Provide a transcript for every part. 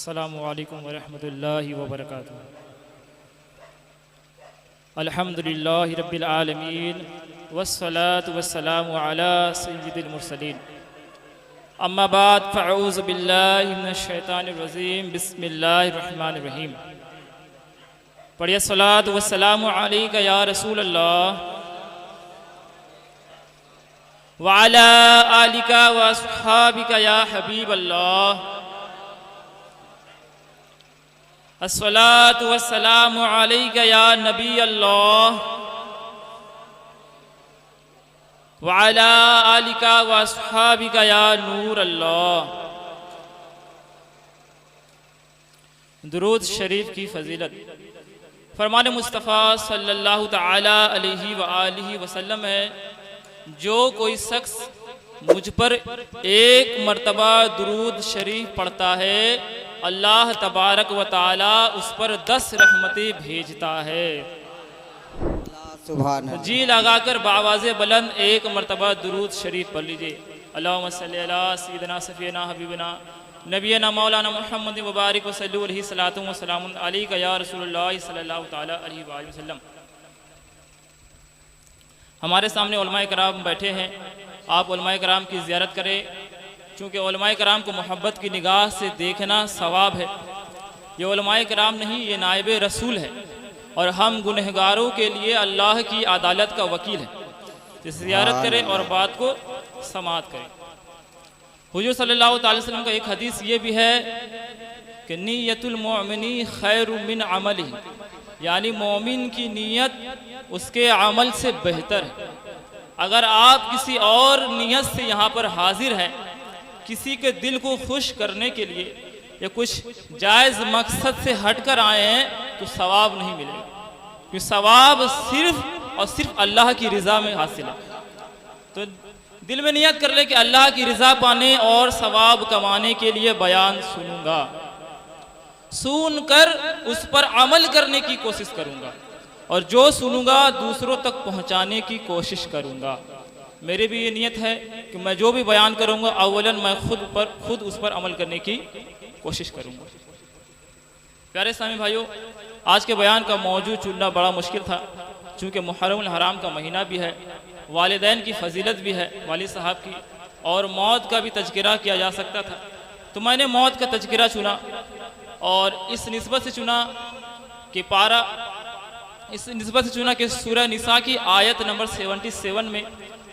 अस्सलामु अलैकुम वरहमतुल्लाहि वबरकातुहू। अल्हम्दुलिल्लाहि रब्बिल आलमीन वस्सलातु वस्सलामु अला सय्यिदिल मुरसलीन। अम्मा बाद फ़अऊज़ु बिल्लाहि मिनश शैतानिर रजीम। बिस्मिल्लाहिर रहमानिर रहीम। पढ़िए सलातु वस्सलामु अलैका या रसूल अल्लाह व अला आलिका व अस्हाबिका या हबीब अल्लाह। अस्सलातु वस्सलामु अलैका या नबी अल्लाह व अला आलिका व अस्हाबिका या नूर अल्लाह। दुरूद शरीफ की फजीलत। फरमान मुस्तफ़ा सल्लल्लाहु ताला अलैहि व आलिहि वसल्लम है, जो कोई शख्स मुझ पर एक मर्तबा दुरूद शरीफ पढ़ता है, अल्लाह तबारक व ताला उस पर 10 रहमतें भेजता है। जी लगाकर बावाज़े बुलंद एक मर्तबा दुरूद शरीफ पढ़ लीजिए। अल्लाहुम्मा सल्ली अला सय्यिदिना सफ़ीना हबीबना नबीना मौलाना मुहम्मद मुबारक वसल्लु अलैहि सलातु व सलामुन अलैका या रसूलुल्लाह सल्लल्लाहु ताला अलैहि वसल्लम। हमारे सामने उलमाए कराम बैठे हैं, आप उलमाए कराम की ज़ियारत करें, चूँकि उलमाए कराम को मोहब्बत की निगाह से देखना सवाब है। ये उलमाए कराम नहीं, ये नायब रसूल है और हम गुनहगारों के लिए अल्लाह की अदालत का वकील है। तो ज़ियारत करें और बात को समाअत करें। हुजूर सल्लल्लाहु अलैहि वसल्लम का एक हदीस ये भी है कि नियतुल मोमिनी खैरु मिन अमलिही, यानी मोमिन की नीयत उसके अमल से बेहतर है। अगर आप किसी और नीयत से यहाँ पर हाजिर हैं, किसी के दिल को खुश करने के लिए या कुछ जायज़ मकसद से हटकर आए हैं, तो सवाब नहीं मिलेगा, क्योंकि सवाब सिर्फ और सिर्फ अल्लाह की रज़ा में हासिल है। तो दिल में नियत कर ले कि अल्लाह की रज़ा पाने और सवाब कमाने के लिए बयान सुनूंगा, सुनकर उस पर अमल करने की कोशिश करूंगा और जो सुनूंगा दूसरों तक पहुंचाने की कोशिश करूंगा। मेरी भी ये नियत है कि मैं जो भी बयान करूंगा अव्वलन मैं खुद उस पर अमल करने की कोशिश करूंगा। प्यारे सामी भाइयों, आज के बयान का मौजू चुनना बड़ा मुश्किल था, चूँकि मुहर्रमुल हराम का महीना भी है, वालिदैन की फजीलत भी है वालिद साहब की, और मौत का भी तज़किरा किया जा सकता था। तो मैंने मौत का तज़किरा चुना और इस निस्बत से चुना कि सूरह निसा की आयत नंबर 77 में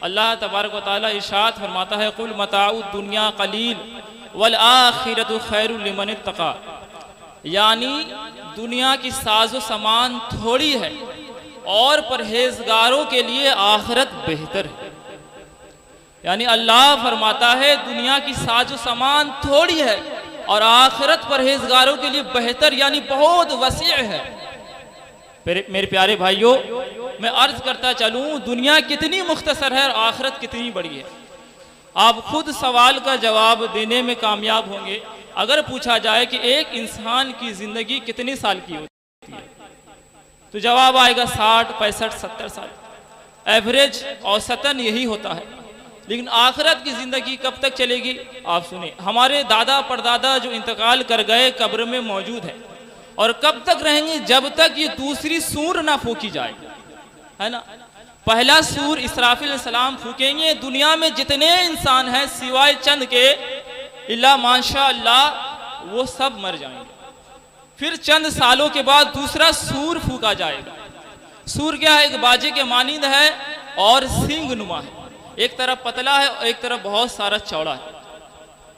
अल्लाह तबारक व तआला इरशाद फरमाता है, कुल मताउ दुनिया कलील वल आखिरतु खैरुल लिमन इत्तका, यानी दुनिया की साजो सामान थोड़ी है और परहेजगारों के लिए आखिरत बेहतर है। यानी अल्लाह फरमाता है दुनिया की साजो सामान थोड़ी है और आखिरत परहेजगारों के लिए बेहतर, यानी बहुत वसी है। मेरे प्यारे भाइयों, मैं अर्ज करता चलूं, दुनिया कितनी मुख्तसर है और आखिरत कितनी बड़ी है। आप खुद सवाल का जवाब देने में कामयाब होंगे। अगर पूछा जाए कि एक इंसान की ज़िंदगी कितने साल की होती है, तो जवाब आएगा 60, 65, 70 साल। एवरेज औसतन यही होता है। लेकिन आखिरत की ज़िंदगी कब तक चलेगी? आप सुने, हमारे दादा परदादा जो इंतकाल कर गए कब्र में मौजूद है, और कब तक रहेंगे? जब तक ये दूसरी सूर ना फूकी जाए, है ना। पहला सूर इसराफिल सलाम फूकेंगे। दुनिया में जितने इंसान हैं सिवाय चंद के, इल्ला माशा अल्लाह, वो सब मर जाएंगे। फिर चंद सालों के बाद दूसरा सूर फूका जाएगा। सूर क्या है? एक बाजे के मानिंद है और सींग नुमा है, एक तरफ पतला है और एक तरफ बहुत सारा चौड़ा है।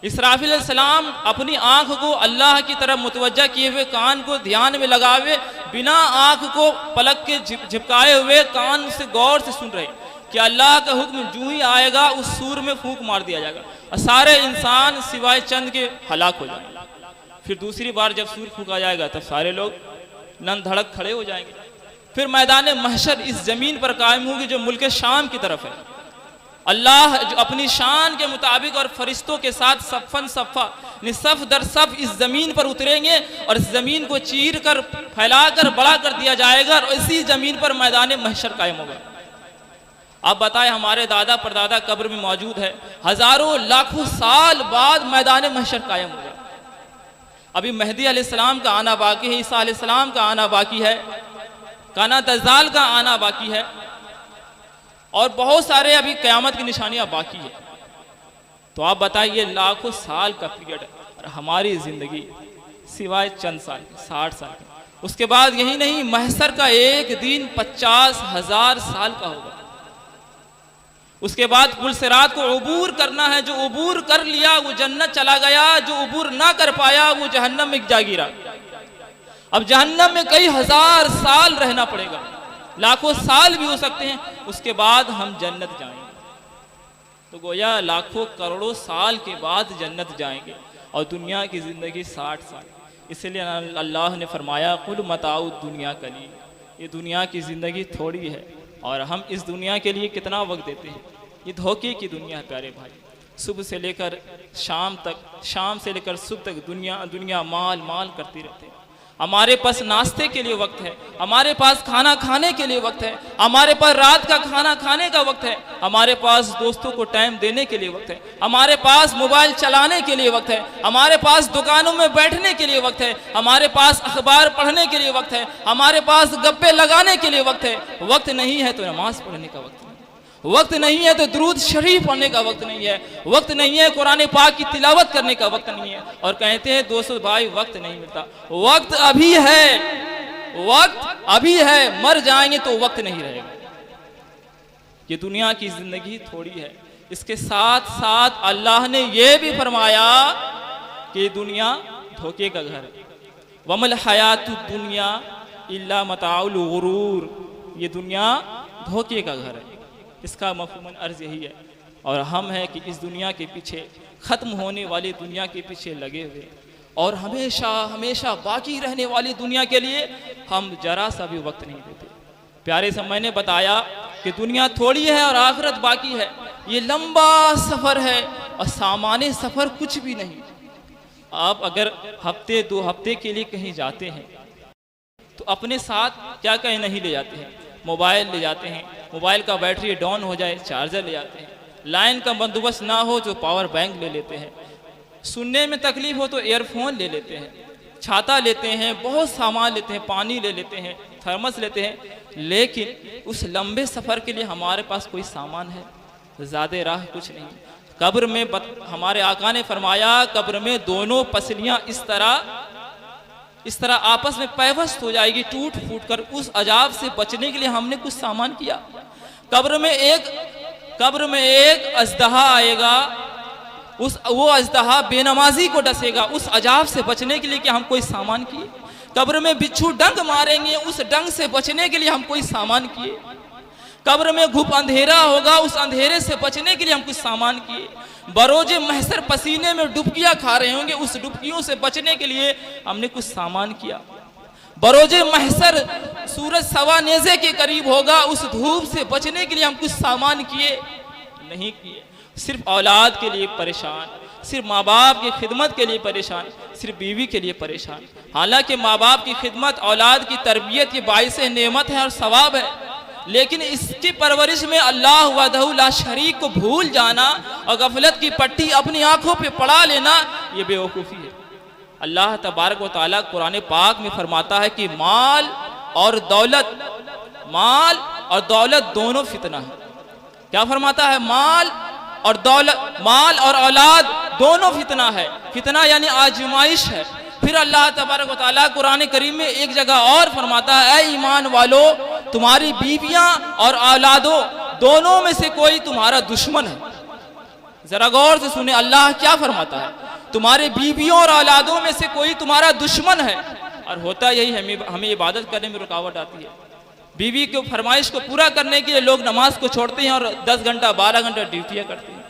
इसराफिल सलाम अपनी आंख को अल्लाह की तरफ मुतवज्जा किए हुए, कान को ध्यान में लगाए, बिना आंख को पलक के झिपकाए हुए कान से गौर से सुन रहे कि अल्लाह का हुक्म जूं ही आएगा उस सूर में फूंक मार दिया जाएगा और सारे इंसान सिवाय चंद के हलाक हो जाएंगे। फिर दूसरी बार जब सूर फूका जाएगा तब सारे लोग नन धड़क खड़े हो जाएंगे। फिर मैदान महशर इस जमीन पर कायम होगी जो मुल्क शाम की तरफ है। अल्लाह जो अपनी शान के मुताबिक और फरिश्तों के साथ सफ़न सफ़ा सफ़ दर सफ़ इस ज़मीन पर उतरेंगे और इस ज़मीन को चीर कर फैलाकर बड़ा कर दिया जाएगा और इसी ज़मीन पर मैदान महशर कायम होगा। अब बताएं, हमारे दादा परदादा कब्र में मौजूद है, हज़ारों लाखों साल बाद मैदान महशर कायम होगा। अभी मेहदी अलैहिस्सलाम का आना बाकी है, ईसा अलैहिस्सलाम का आना बाकी है, काना दज्जाल का आना बाकी है, और बहुत सारे अभी क़यामत की निशानियां बाकी है। तो आप बताइए, लाखों साल का पीरियड है और हमारी ज़िंदगी सिवाय चंद साल, 60 साल की। उसके बाद यही नहीं, महशर का एक दिन 50,000 साल का होगा। उसके बाद पुलसिरात को उबूर करना है, जो उबूर कर लिया वो जन्नत चला गया, जो उबूर ना कर पाया वो जहन्नम में जा गिरा। अब जहन्नम में कई हजार साल रहना पड़ेगा, लाखों साल भी हो सकते हैं, उसके बाद हम जन्नत जाएंगे। तो गोया लाखों करोड़ों साल के बाद जन्नत जाएंगे और दुनिया की ज़िंदगी 60 साल। इसलिए अल्लाह ने फरमाया कुल मताउ दुनिया कलील, ये दुनिया की ज़िंदगी थोड़ी है और हम इस दुनिया के लिए कितना वक्त देते हैं। ये धोखे की दुनिया है प्यारे भाई, सुबह से लेकर शाम तक, शाम से लेकर सुबह तक दुनिया दुनिया माल माल करती रहते हैं। हमारे पास नाश्ते के लिए वक्त है, हमारे पास खाना खाने के लिए वक्त है, हमारे पास रात का खाना खाने का वक्त है, हमारे पास दोस्तों को टाइम देने के लिए वक्त है, हमारे पास मोबाइल चलाने के लिए वक्त है, हमारे पास दुकानों में बैठने के लिए वक्त है, हमारे पास अखबार पढ़ने के लिए वक्त है, हमारे पास गप्पे लगाने के लिए वक्त है। वक्त नहीं है तो नमाज पढ़ने का वक्त नहीं, वक्त नहीं है तो दुरूद शरीफ पढ़ने का वक्त नहीं है, वक्त नहीं है कुरान पाक की तिलावत करने का वक्त नहीं है। और कहते हैं दोस्तों भाई वक्त नहीं मिलता, वक्त अभी है, वक्त अभी है, मर जाएंगे तो वक्त नहीं रहेगा। ये दुनिया की जिंदगी थोड़ी है। इसके साथ साथ अल्लाह ने यह भी फरमाया कि दुनिया धोखे का घर है, वमल हयातु दुनिया इल्ला मताउल गुरूर, ये दुनिया धोखे का घर है। इसका मफ़हूम अर्ज़ यही है, और हम हैं कि इस दुनिया के पीछे, ख़त्म होने वाली दुनिया के पीछे लगे हुए, और हमेशा हमेशा बाकी रहने वाली दुनिया के लिए हम जरा सा भी वक्त नहीं देते। प्यारे से मैंने बताया कि दुनिया थोड़ी है और आखिरत बाकी है। ये लंबा सफ़र है और सामान्य सफ़र कुछ भी नहीं। आप अगर हफ्ते 2 हफ्ते के लिए कहीं जाते हैं तो अपने साथ क्या कहीं नहीं ले जाते हैं, मोबाइल ले जाते हैं, मोबाइल का बैटरी डाउन हो जाए चार्जर ले जाते हैं, लाइन का बंदोबस्त ना हो तो पावर बैंक ले लेते हैं, सुनने में तकलीफ हो तो ईयरफोन ले लेते हैं, छाता लेते हैं, बहुत सामान लेते हैं, पानी ले लेते हैं, थर्मस लेते हैं। लेकिन उस लंबे सफ़र के लिए हमारे पास कोई सामान है? ज़्यादा राह कुछ नहीं। कब्र में हमारे आका ने फरमाया, कब्र में दोनों पसलियाँ इस तरह आपस में पैवस्त हो जाएगी, टूट फूट कर। उस अजाब से बचने के लिए हमने कुछ सामान किया। कब्र में एक अजदहा आएगा, वो अजदहा बेनमाजी को डसेगा। उस अजाब से बचने के लिए क्या हम कोई सामान किए? कब्र में बिच्छू डंक मारेंगे, उस डंक से बचने के लिए हम कोई सामान किए? कब्र में घुप अंधेरा होगा, उस अंधेरे से बचने के लिए हम कुछ सामान किए? बरोजे महशर पसीने में डुबकियां खा रहे होंगे, उस डुबकियों से बचने के लिए हमने कुछ सामान किया? बरोजे महशर सूरज सवा नेज़े के करीब होगा, उस धूप से बचने के लिए हम कुछ सामान किए? नहीं किए। सिर्फ औलाद के लिए परेशान, सिर्फ माँ बाप की खिदमत के लिए परेशान, सिर्फ बीवी के लिए परेशान। हालांकि माँ बाप की खिदमत, औलाद की तरबियत ये बाइस नेमत है और सवाब है, लेकिन इसकी परवरिश में अल्लाह वहदहू ला शरीक को भूल जाना और गफलत की पट्टी अपनी आंखों पे पड़ा लेना, ये बेवकूफ़ी है। अल्लाह तबारक व तआला कुरान पाक में फरमाता है कि माल और दौलत दोनों फितना है। क्या फरमाता है? माल और दौलत, माल और औलाद दोनों फितना है। फितना यानी आजमाइश है। फिर अल्लाह तबारक व तआला कुरान करीम में एक जगह और फरमाता है, ऐ ईमान वालो, तुम्हारी बीवियां और औलादों दोनों में से कोई तुम्हारा दुश्मन है। जरा गौर से सुने, अल्लाह क्या फरमाता है? तुम्हारे बीवियों और औलादों में से कोई तुम्हारा दुश्मन है। और होता यही है, हमें इबादत करने में रुकावट आती है। बीवी की फरमाइश को पूरा करने के लिए लोग नमाज को छोड़ते हैं और 10 घंटा 12 घंटा ड्यूटियाँ करते हैं।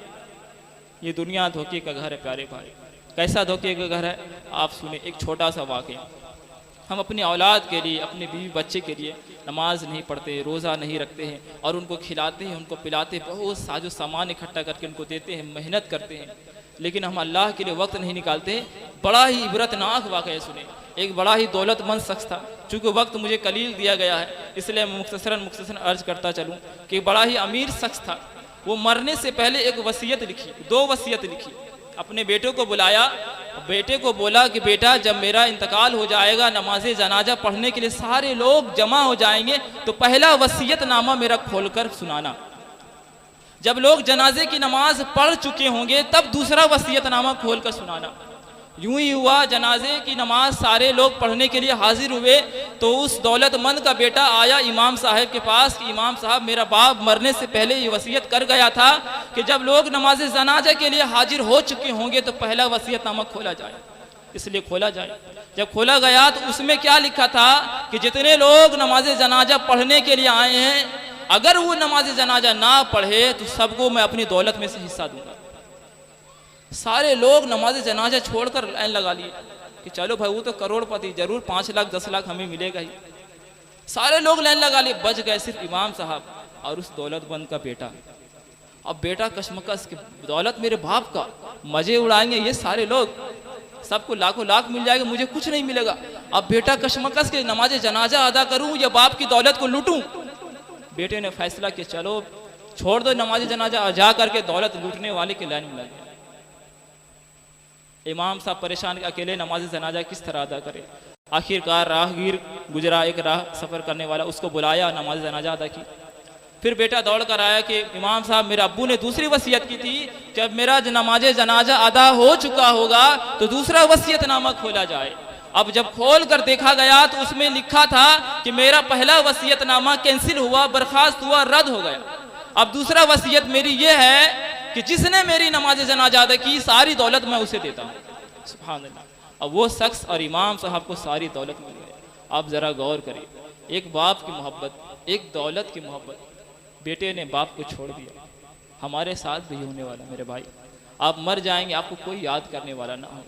ये दुनिया धोखे का घर है प्यारे भाई। कैसा धोखे का घर है? आप सुने एक छोटा सा वाक़या। हम अपनी औलाद के लिए, अपने बीवी बच्चे के लिए नमाज नहीं पढ़ते, रोज़ा नहीं रखते हैं और उनको खिलाते हैं, उनको पिलाते, बहुत साजो सामान इकट्ठा करके उनको देते हैं, मेहनत करते हैं, लेकिन हम अल्लाह के लिए वक्त नहीं निकालते हैं। बड़ा ही इबरतनाक वाक़या सुने। एक बड़ा ही दौलतमंद शख्स था, चूँकि वक्त मुझे कलील दिया गया है इसलिए मैं मुख्तसरन अर्ज करता चलूँ कि बड़ा ही अमीर शख्स था। वो मरने से पहले एक वसीयत लिखी, 2 वसीयत लिखी। अपने बेटे को बुलाया, बेटे को बोला कि बेटा जब मेरा इंतकाल हो जाएगा, नमाज जनाजा पढ़ने के लिए सारे लोग जमा हो जाएंगे, तो पहला वसीयतनामा मेरा खोलकर सुनाना। जब लोग जनाजे की नमाज पढ़ चुके होंगे तब दूसरा वसीयतनामा खोलकर सुनाना। यूं ही हुआ, जनाजे की नमाज सारे लोग पढ़ने के लिए हाजिर हुए तो उस दौलतमंद का बेटा आया इमाम साहब के पास कि इमाम साहब, मेरा बाप मरने से पहले ये वसीयत कर गया था कि जब लोग नमाज जनाजा के लिए हाजिर हो चुके होंगे तो पहला वसीयतनामा खोला जाए, इसलिए खोला जाए। जब खोला गया तो उसमें क्या लिखा था कि जितने लोग नमाज जनाजा पढ़ने के लिए आए हैं, अगर वो नमाज जनाजा ना पढ़े तो सबको मैं अपनी दौलत में से हिस्सा दूंगा। सारे लोग नमाज जनाजा छोड़कर लाइन लगा लिए कि चलो भाई, वो तो करोड़पति, जरूर 5 लाख 10 लाख हमें मिलेगा ही। सारे लोग लाइन लगा लिए, बच गए सिर्फ इमाम साहब और उस दौलतमंद का बेटा। अब बेटा कशमकश की दौलत मेरे बाप का, मजे उड़ाएंगे ये सारे लोग, सबको लाखों लाख मिल जाएगा, मुझे कुछ नहीं मिलेगा। अब बेटा कशमकश के नमाज जनाजा अदा करूं या बाप की दौलत को लूटूं? बेटे ने फैसला किया चलो छोड़ दो नमाज जनाजा, जा करके दौलत लूटने वाले की लाइन में लग गया। इमाम साहब परेशान, अकेले नमाज जनाजा किस तरह अदा करे। आखिरकार राहगीर गुजरा, एक राह सफ़र करने वाला, उसको बुलाया, नमाज जनाजा अदा की। फिर बेटा दौड़ कर आया कि इमाम साहब, मेरे अब्बू ने दूसरी वसीयत की थी, जब मेरा नमाज जनाजा अदा हो चुका होगा तो दूसरा वसीयतनामा खोला जाए। अब जब खोल कर देखा गया तो उसमें लिखा था कि मेरा पहला वसीयतनामा कैंसिल हुआ, बर्खास्त हुआ, रद्द हो गया। अब दूसरा वसीयत मेरी ये है कि जिसने मेरी नमाज जनाजा अदा की सारी दौलत मैं उसे देता हूँ। सुभान अल्लाह। अब वो शख्स और इमाम साहब को सारी दौलत मिल गई। आप ज़रा गौर करिए, एक बाप की मोहब्बत, एक दौलत की मोहब्बत। बेटे ने बाप को छोड़ दिया। हमारे साथ भी होने वाला मेरे भाई, आप मर जाएंगे, आपको कोई याद करने वाला ना हो।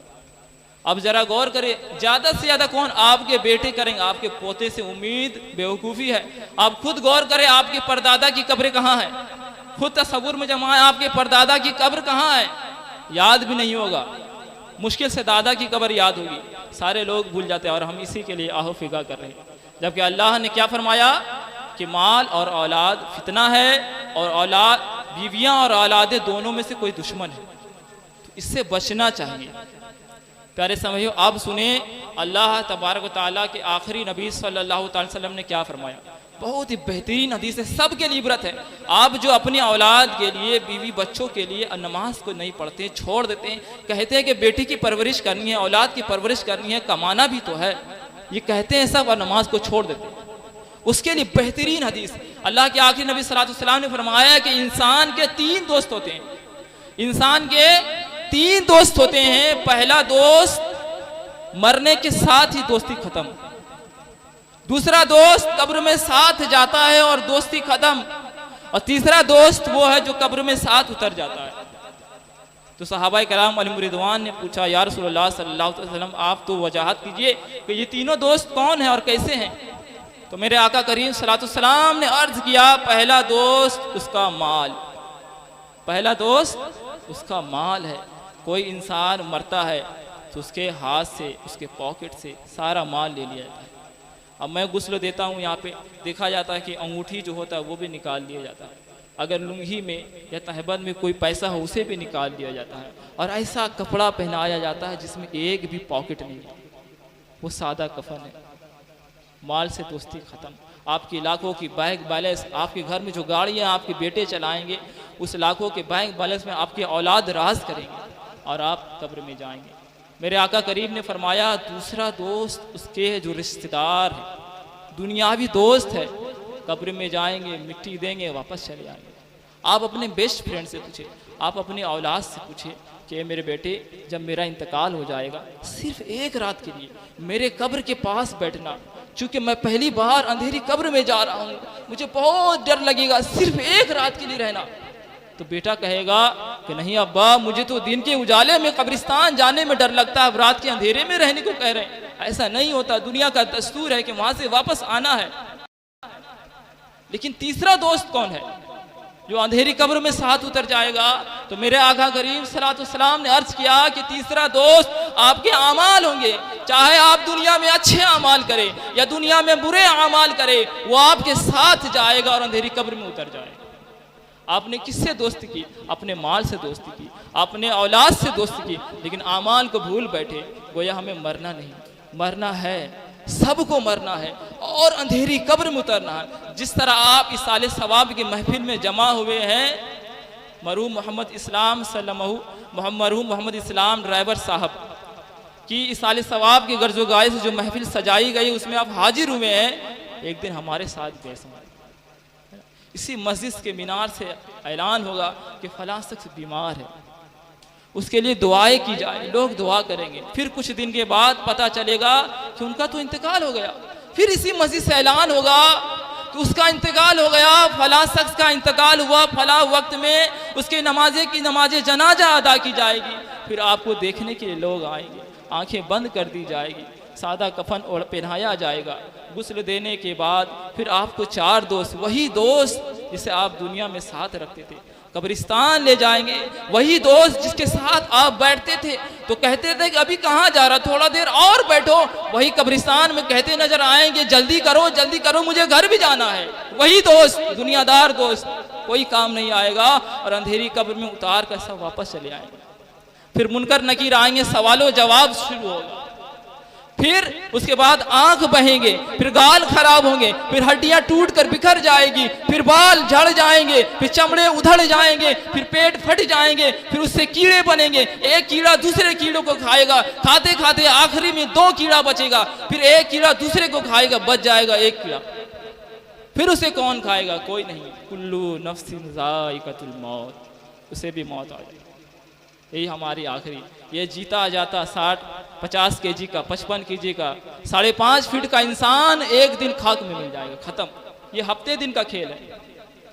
अब जरा गौर करें, ज़्यादा से ज़्यादा कौन आपके बेटे करेंगे, आपके पोते से उम्मीद बेवकूफ़ी है। आप खुद गौर करें, आपके परदादा की कब्र कहाँ है, खुद तसव्वुर में जमाएं, आपके परदादा की कब्र कहाँ है, याद भी नहीं होगा। मुश्किल से दादा की कब्र याद होगी, सारे लोग भूल जाते हैं और हम इसी के लिए आहो फिगा कर रहे हैं। जबकि अल्लाह ने क्या फरमाया कि माल और औलाद फितना है, और औलाद, बीवियां और औलादें दोनों में से कोई दुश्मन है, तो इससे बचना चाहिए। प्यारे समझियो, आप सुने अल्लाह तबारक व तआला के आखिरी नबी सल्लल्लाहु अलैहि वसल्लम ने क्या फरमाया। बहुत ही बेहतरीन हदीस है, सबके लिए इबरत है। आप जो अपनी औलाद के लिए, बीवी बच्चों के लिए नमाज को नहीं पढ़ते, छोड़ देते हैं, कहते हैं कि बेटी की परवरिश करनी है, औलाद की परवरिश करनी है, कमाना भी तो है, ये कहते हैं सब, और नमाज को छोड़ देते हैं। उसके लिए बेहतरीन हदीस अल्लाह के आखिरी नबी सल्लल्लाहु अलैहि वसल्लम ने फरमाया कि इंसान के 3 दोस्त होते हैं। इंसान के 3 दोस्त होते हैं। पहला दोस्त मरने के साथ ही दोस्ती खत्म, दूसरा दोस्त कब्र में साथ जाता है और दोस्ती खत्म, और तीसरा दोस्त वो है जो कब्र में साथ उतर जाता है। तो सहाबाए कराम अलैहिम रिदवान ने पूछा, या रसूलुल्लाह सल्लल्लाहु अलैहि वसल्लम, आप तो वजाहत कीजिए कि ये तीनों दोस्त कौन हैं और कैसे हैं। तो मेरे आका करीम सल्लल्लाहु अलैहि वसल्लम ने अर्ज किया, पहला दोस्त उसका माल, पहला दोस्त उसका माल है। कोई इंसान मरता है तो उसके हाथ से, उसके पॉकेट से सारा माल ले लिया जाता है। अब मैं गुस्ल देता हूँ, यहाँ पे देखा जाता है कि अंगूठी जो होता है वो भी निकाल लिया जाता है, अगर लुंगी में या तहबंद में कोई पैसा हो उसे भी निकाल दिया जाता है, और ऐसा कपड़ा पहनाया जाता है जिसमें एक भी पॉकेट नहीं, वो सादा कफन है। माल से दोस्ती खत्म। आपकी लाखों की बैंक बैलेंस, आपके घर में जो गाड़ियाँ आपके बेटे चलाएंगे, उस लाखों के बैंक बैलेंस में आपके औलाद राज करेंगे और आप कब्र में जाएंगे। मेरे आका करीम ने फरमाया, दूसरा दोस्त उसके जो रिश्तेदार है, दुनियावी दोस्त है, कब्र में जाएंगे, मिट्टी देंगे, वापस चले आएंगे। आप अपने बेस्ट फ्रेंड से पूछे, आप अपनी औलाद से पूछे कि मेरे बेटे, जब मेरा इंतकाल हो जाएगा, सिर्फ एक रात के लिए मेरे कब्र के पास बैठना, क्योंकि मैं पहली बार अंधेरी कब्र में जा रहा हूँ, मुझे बहुत डर लगेगा, सिर्फ एक रात के लिए रहना। तो बेटा कहेगा कि नहीं अब्बा, मुझे तो दिन के उजाले में कब्रिस्तान जाने में डर लगता है, अब रात के अंधेरे में रहने को कह रहे हैं। ऐसा नहीं होता, दुनिया का दस्तूर है कि वहां से वापस आना है। लेकिन तीसरा दोस्त कौन है जो अंधेरी कब्र में साथ उतर जाएगा? तो मेरे आका करीम सल्लल्लाहु अलैहि वसल्लम ने अर्ज किया कि तीसरा दोस्त आपके अमाल होंगे, चाहे आप दुनिया में अच्छे अमाल करें या दुनिया में बुरे अमाल करें, वो आपके साथ जाएगा और अंधेरी कब्र में उतर जाएगा। आपने किससे दोस्ती की? अपने माल से दोस्ती की, अपने औलाद से दोस्ती की, लेकिन आमाल को भूल बैठे। गोया हमें मरना नहीं, मरना है, सबको मरना है और अंधेरी कब्र में उतरना है। जिस तरह आप इस साले सवाब की महफिल में जमा हुए हैं, मरहूम मोहम्मद इस्लाम मरहूम मोहम्मद इस्लाम ड्राइवर साहब की इस साले सवाब की गर्जोगाही से जो महफिल सजाई गई उसमें आप हाजिर हुए हैं, एक दिन हमारे साथ भी ऐसा इसी मस्जिद के मीनार से ऐलान होगा कि फलां शख्स बीमार है, उसके लिए दुआएं की जाए, लोग दुआ करेंगे। फिर कुछ दिन के बाद पता चलेगा कि उनका तो इंतकाल हो गया। फिर इसी मस्जिद से ऐलान होगा कि उसका इंतकाल हो गया, फलां शख्स का इंतकाल हुआ, फलां वक्त में उसके नमाज जनाजा अदा की जाएगी। फिर आपको देखने के लिए लोग आएंगे, आंखें बंद कर दी जाएगी, सादा कफन और पहनाया जाएगा। गुस्ल देने के बाद फिर आपको 4 दोस्त, वही दोस्त जिसे आप दुनिया में साथ रखते थे, कब्रिस्तान ले जाएंगे। वही दोस्त जिसके साथ आप बैठते थे तो कहते थे कि अभी कहाँ जा रहा, थोड़ा देर और बैठो, वही कब्रिस्तान में कहते नजर आएंगे जल्दी करो मुझे घर भी जाना है। वही दोस्त, दुनियादार दोस्त, कोई काम नहीं आएगा और अंधेरी कब्र में उतार कर सब वापस चले आएंगे। फिर मुनकर नकीर आएंगे, सवालों जवाब शुरू होगा। फिर उसके बाद आंख बहेंगे, फिर गाल खराब होंगे, फिर हड्डियां टूट कर बिखर जाएगी, फिर बाल झड़ जाएंगे, फिर चमड़े उधड़ जाएंगे, फिर पेट फट जाएंगे, फिर उससे कीड़े बनेंगे। एक कीड़ा दूसरे कीड़ों को खाएगा, खाते खाते आखिरी में 2 कीड़ा बचेगा, फिर एक कीड़ा दूसरे को खाएगा, बच जाएगा एक कीड़ा। फिर उसे कौन खाएगा? कोई नहीं। कुल्लू नफ्सिन ज़ाइक़तुल मौत, उसे भी मौत आ जाएगी। यही हमारी आखिरी, ये जीता जाता 60-50 kg का, 55 kg का, 5.5 फीट का इंसान एक दिन खाक में मिल जाएगा, खत्म। ये हफ्ते दिन का खेल है।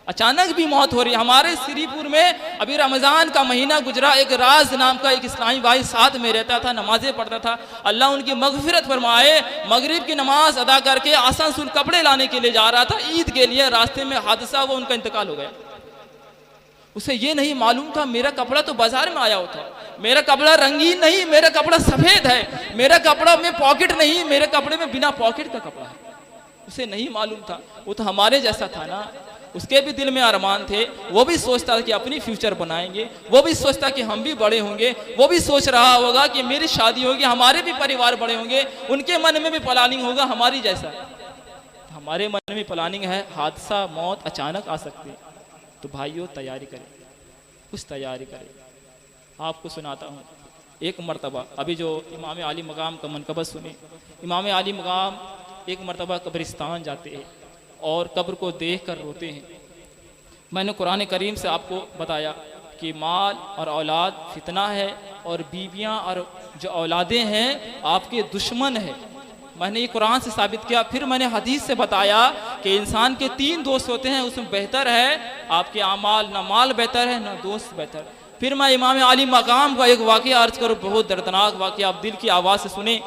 अचानक भी मौत हो रही है। हमारे श्रीपुर में अभी रमज़ान का महीना गुजरा, एक राज नाम का एक इस्लामी भाई साथ में रहता था, नमाजें पढ़ता था, अल्लाह उनकी मगफिरत फरमाए। मगरिब की नमाज अदा करके आसानसुल कपड़े लाने के लिए जा रहा था ईद के लिए, रास्ते में हादसा हुआ, उनका इंतकाल हो गया। उसे ये नहीं मालूम था मेरा कपड़ा तो बाजार में आया होता, मेरा कपड़ा रंगीन नहीं, मेरा कपड़ा सफेद है, मेरा कपड़ा में पॉकेट नहीं, मेरे कपड़े में बिना पॉकेट का कपड़ा है। उसे नहीं मालूम था, वो तो हमारे जैसा था ना। उसके भी दिल में अरमान थे, वो भी सोचता था कि अपनी फ्यूचर बनाएंगे, वो भी सोचता कि हम भी बड़े होंगे, वो भी सोच रहा होगा कि मेरी शादी होगी, हमारे भी परिवार बड़े होंगे, उनके मन में भी प्लानिंग होगा हमारी जैसा। हमारे मन में प्लानिंग है, हादसा मौत अचानक आ सकती है, तो भाइयों तैयारी करें, कुछ तैयारी करें। आपको सुनाता हूँ एक मर्तबा, अभी जो इमाम आली मकाम का मनकबत सुने। इमाम आली मकाम एक मर्तबा कब्रिस्तान जाते हैं और कब्र को देख कर रोते हैं। मैंने कुरान करीम से आपको बताया कि माल और औलाद फितना है और बीवियाँ और जो औलादें हैं आपके दुश्मन है। मैंने ये कुरान से साबित किया। फिर मैंने हदीस से बताया कि इंसान के 3 दोस्त होते हैं, उसमें बेहतर है आपके आमाल, ना माल बेहतर है ना दोस्त बेहतर। फिर मैं इमाम आली मकाम का एक वाक़या अर्ज करूँ, बहुत दर्दनाक वाक़या, आप दिल की आवाज़ से सुने,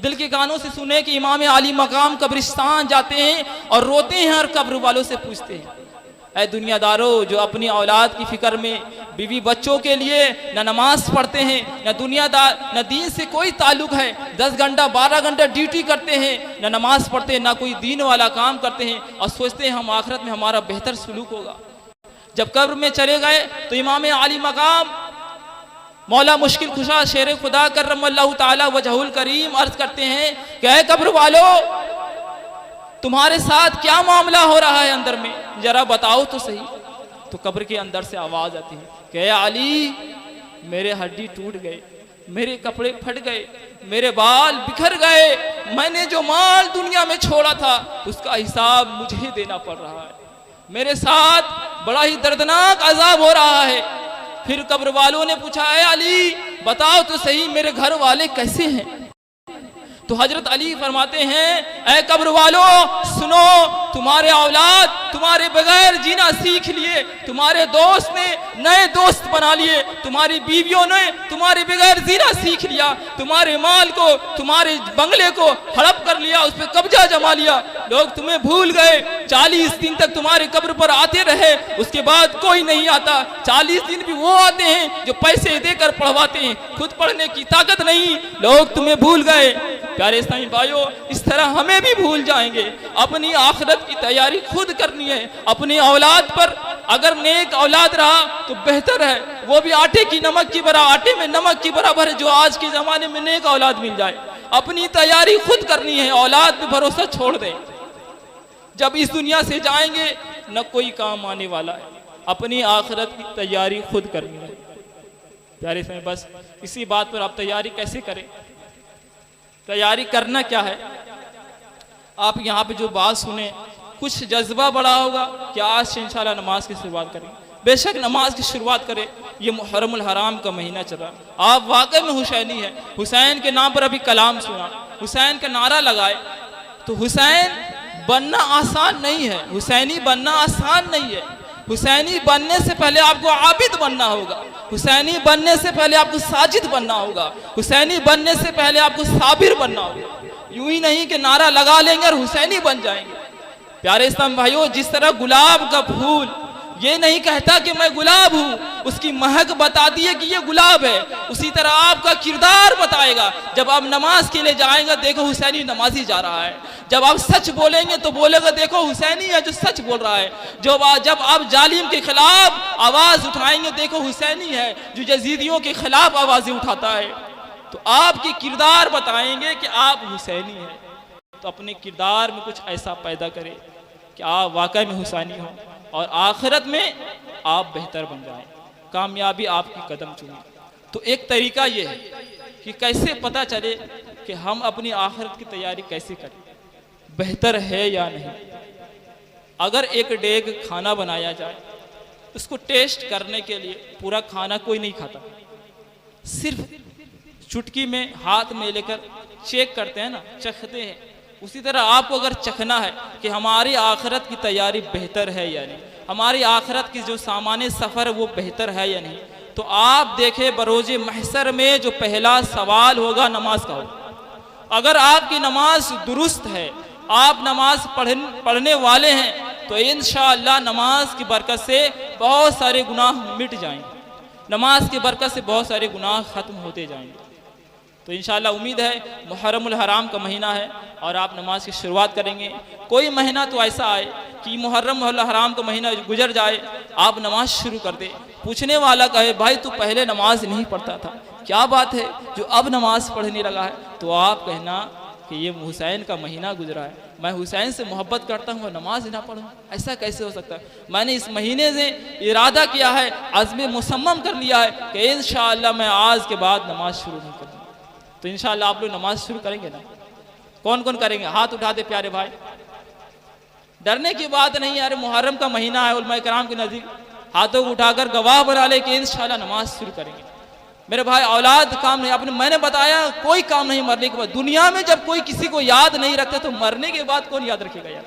दिल के कानों से सुने कि इमाम आली मकाम कब्रिस्तान जाते हैं और रोते हैं और कब्र वालों से पूछते हैं, ऐ दुनियादारों जो अपनी औलाद की फिक्र में, बीवी बच्चों के लिए न नमाज पढ़ते हैं, न दुनियादार न दीन से कोई ताल्लुक है, 10 घंटा 12 घंटा ड्यूटी करते हैं, न नमाज पढ़ते हैं, ना कोई दीन वाला काम करते हैं, और सोचते हैं हम आखिरत में हमारा बेहतर सलूक होगा। जब कब्र में चले गए तो इमाम आली मकाम मौला मुश्किल खुशा शेर खुदा करमल्लाहु ताला वजहुल करीम अर्ज करते हैं कि ऐ कब्र वालों, तुम्हारे साथ क्या मामला हो रहा है अंदर में, जरा बताओ तो सही। तो कब्र के अंदर से आवाज आती है कि अली, मेरे हड्डी टूट गए, मेरे कपड़े फट गए, मेरे बाल बिखर गए, मैंने जो माल दुनिया में छोड़ा था उसका हिसाब मुझे देना पड़ रहा है, मेरे साथ बड़ा ही दर्दनाक अजाब हो रहा है। फिर कब्र वालों ने पूछा, ऐ अली बताओ तो सही मेरे घर वाले कैसे हैं। तो हजरत अली फरमाते हैं, ऐ कब्र वालों सुनो, तुम्हारे औलाद तुम्हारे बगैर जीना सीख लिए, तुम्हारे दोस्त ने नए दोस्त बना लिए, तुम्हारी बीवियों ने तुम्हारे बगैर जीना सीख लिया, तुम्हारे माल को, तुम्हारे बंगले को हड़प कर लिया, उस पर कब्जा जमा लिया, लोग तुम्हें भूल गए। 40 दिन तक तुम्हारे कब्र पर आते रहे, उसके बाद कोई नहीं आता। 40 दिन भी वो आते हैं जो पैसे देकर पढ़वाते हैं, खुद पढ़ने की ताकत नहीं, लोग तुम्हें भूल गए। प्यारे इस्लामी भाइयों, इस तरह हमें भी भूल जाएंगे। अपनी आखिरत की तैयारी खुद करनी है, अपनी औलाद पर अगर नेक औलाद रहा तो बेहतर है, वो भी आटे की नमक की बराबर, आटे में नमक की बराबर है, जो आज के ज़माने में नेक औलाद मिल जाए। अपनी तैयारी खुद करनी है, औलाद पे भरोसा छोड़ दें। जब इस दुनिया से जाएंगे न कोई काम आने वाला है, अपनी आखिरत की तैयारी खुद करनी है। प्यारे समय बस इसी बात पर आप तैयारी कैसे करें, तैयारी करना क्या है। आप यहाँ पे जो बात सुने कुछ जज्बा बड़ा होगा कि आज से इंशाल्लाह नमाज की शुरुआत करें। बेशक नमाज की शुरुआत करें, ये मुहर्रमुल हराम का महीना चल रहा। आप वाकई में हुसैनी है, हुसैन के नाम पर अभी कलाम सुना, हुसैन का नारा लगाए। तो हुसैन बनना आसान नहीं है, हुसैनी बनना आसान नहीं है। हुसैनी बनने से पहले आपको आबिद बनना होगा, हुसैनी बनने से पहले आपको साजिद बनना होगा, हुसैनी बनने से पहले आपको साबिर बनना होगा। यूं ही नहीं कि नारा लगा लेंगे और हुसैनी बन जाएंगे। प्यारे इस्लाम भाइयों, जिस तरह गुलाब का फूल ये नहीं कहता कि मैं गुलाब हूँ, उसकी महक बताती है कि ये गुलाब है, उसी तरह आपका किरदार बताएगा। जब आप नमाज के लिए जाएंगे देखो हुसैनी नमाजी जा रहा है, जब आप सच बोलेंगे तो बोलेगा देखो हुसैनी है जो सच बोल रहा है, जब आप जालिम के खिलाफ आवाज़ उठाएंगे देखो हुसैनी है जो यजीदियों के खिलाफ आवाज़ें उठाता है। तो आपके किरदार बताएंगे कि आप हुसैनी हैं। तो अपने किरदार में कुछ ऐसा पैदा करें कि आप वाकई में हुसैनी हो और आखिरत में आप बेहतर बन जाएं, कामयाबी आपकी कदम चुने। तो एक तरीका ये है कि कैसे पता चले कि हम अपनी आखिरत की तैयारी कैसे करें, बेहतर है या नहीं। अगर एक डेग खाना बनाया जाए, उसको टेस्ट करने के लिए पूरा खाना कोई नहीं खाता, सिर्फ चुटकी में हाथ में लेकर चेक करते हैं ना, चखते हैं। उसी तरह आपको अगर चखना है कि हमारी आखिरत की तैयारी बेहतर है या नहीं, हमारी आखिरत की जो सामान्य सफ़र है वो बेहतर है या नहीं, तो आप देखें बरोज़े महशर में जो पहला सवाल होगा नमाज का होगा। अगर आपकी नमाज दुरुस्त है, आप नमाज पढ़ने वाले हैं, तो इंशाअल्लाह नमाज की बरकत से बहुत सारे गुनाह मिट जाएंगे, नमाज की बरकत से बहुत सारे गुनाह ख़त्म होते जाएंगे। तो इंशाअल्लाह उम्मीद है मुहर्रमुल हराम का महीना है और आप नमाज की शुरुआत करेंगे। कोई महीना तो ऐसा आए कि मुहर्रमुल हराम का महीना गुजर जाए, आप नमाज शुरू कर दे, पूछने वाला कहे भाई तू पहले नमाज नहीं पढ़ता था, क्या बात है जो अब नमाज पढ़ने लगा है, तो आप कहना कि ये हुसैन का महीना गुजरा है, मैं हुसैन से मोहब्बत करता हूँ और नमाज ना पढ़ूँ, ऐसा कैसे हो सकता है। मैंने इस महीने से इरादा किया है, अज़्म मुसम्मम कर लिया है कि इंशाअल्लाह मैं आज के बाद नमाज शुरू नहीं करूँगा। तो इंशाअल्लाह आप लोग नमाज शुरू करेंगे ना? कौन कौन करेंगे? हाथ उठा दे प्यारे भाई। डरने की बात नहीं है, अरे मुहर्रम का महीना है, उलमा किराम के नज़दीक हाथों को उठाकर गवाह बना ले कि इंशाअल्लाह नमाज शुरू करेंगे। मेरे भाई औलाद काम नहीं, आपने मैंने बताया कोई काम नहीं मरने के बाद। दुनिया में जब कोई किसी को याद नहीं रखता तो मरने के बाद कौन याद रखेगा यार?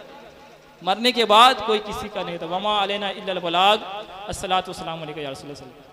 मरने के बाद कोई किसी का नहीं था। वमा अलैना इल्लल बलाग। अस्सलातु वस्सलामु अलैका या रसूलल्लाह।